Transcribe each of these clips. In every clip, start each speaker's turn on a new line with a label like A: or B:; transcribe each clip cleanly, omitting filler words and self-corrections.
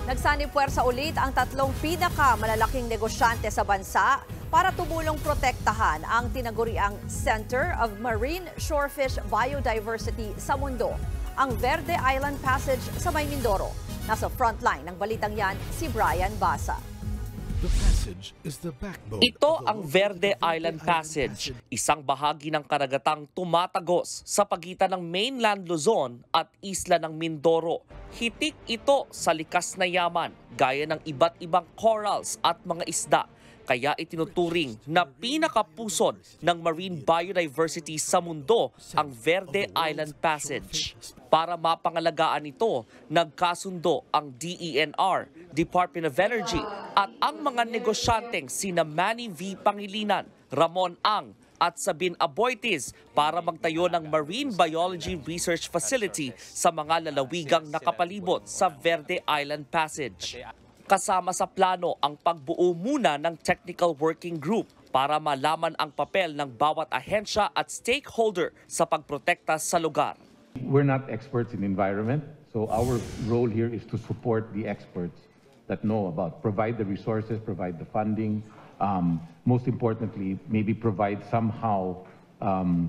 A: Nagsanib-puwersa ulit ang tatlong pinakamalalaking negosyante sa bansa para tumulong protektahan ang tinaguriang Center of Marine Shorefish Biodiversity sa mundo, ang Verde Island Passage sa May Mindoro. Nasa frontline ng balitang yan si Brian Basa.
B: Ito ang Verde Island Passage, isang bahagi ng karagatang tumatagos sa pagitan ng mainland Luzon at isla ng Mindoro. Hitik ito sa likas na yaman, gaya ng iba't ibang corals at mga isda. Kaya itinuturing na pinakapusod ng marine biodiversity sa mundo ang Verde Island Passage. Para mapangalagaan ito, nagkasundo ang DENR, Department of Energy at ang mga negosyanteng sina Manny V. Pangilinan, Ramon Ang at Sabin Aboitiz para magtayo ng Marine Biology Research Facility sa mga lalawigang nakapalibot sa Verde Island Passage. Kasama sa plano ang pagbuo muna ng Technical Working Group para malaman ang papel ng bawat ahensya at stakeholder sa pagprotekta sa lugar.
C: We're not experts in environment, so our role here is to support the experts that know about, provide the resources, provide the funding, most importantly, maybe provide somehow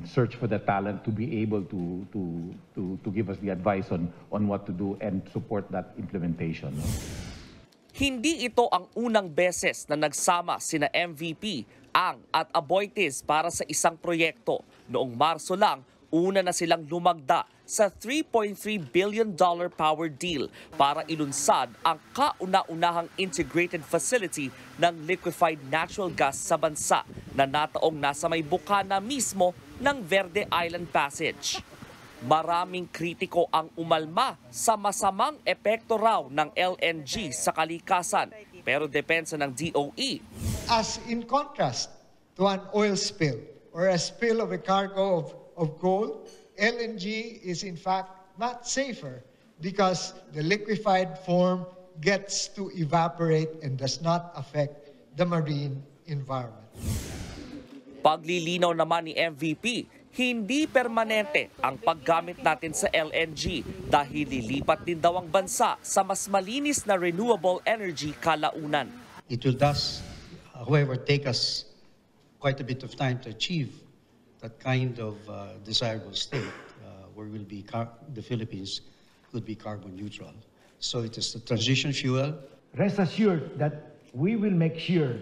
C: search for the talent to be able to give us the advice on what to do and support that implementation.
B: Hindi ito ang unang beses na nagsama sina MVP, Ang at Aboitiz para sa isang proyekto. Noong Marso lang, una na silang lumagda sa $3.3 billion power deal para ilunsad ang kauna-unahang integrated facility ng liquefied natural gas sa bansa na nataong nasa may bukana mismo ng Verde Island Passage. Maraming kritiko ang umalma sa masamang epekto raw ng LNG sa kalikasan, pero depensa ng DOE.
D: As in contrast to an oil spill or a spill of a cargo of coal, LNG is in fact not safer because the liquefied form gets to evaporate and does not affect the marine environment.
B: Paglilinaw naman ni MVP, hindi permanente ang paggamit natin sa LNG dahil lilipat din daw ang bansa sa mas malinis na renewable energy kalaunan.
E: It will thus, however, take us quite a bit of time to achieve that kind of desirable state where the Philippines could be carbon neutral. So it is a transition fuel.
F: Rest assured that we will make sure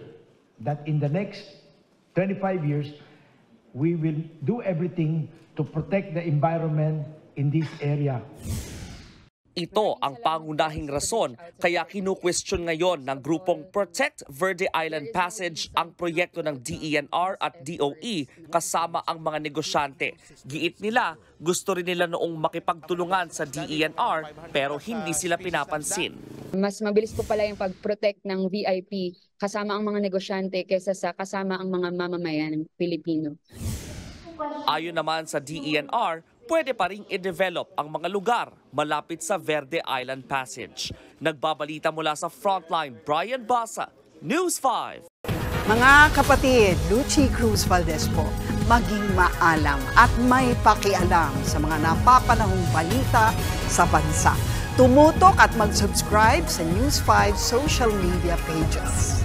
F: that in the next 25 years, we will do everything to protect the environment in this area.
B: Ito ang pangunahing rason kaya kinukwestiyon ngayon ng grupong Protect Verde Island Passage ang proyekto ng DENR at DOE kasama ang mga negosyante. Giit nila, gusto rin nila noong makipagtulungan sa DENR pero hindi sila pinapansin.
G: Mas mabilis po pala yung pag-protect ng VIP kasama ang mga negosyante kaysa sa kasama ang mga mamamayan Pilipino.
B: Ayon naman sa DENR, pwede pa ring i-develop ang mga lugar malapit sa Verde Island Passage. Nagbabalita mula sa Frontline, Brian Basa, News 5.
H: Mga kapatid, Lucy Cruz Valdez po, maging maalam at may pakialam sa mga napapanahong balita sa bansa. Tumutok at mag-subscribe sa News 5 social media pages.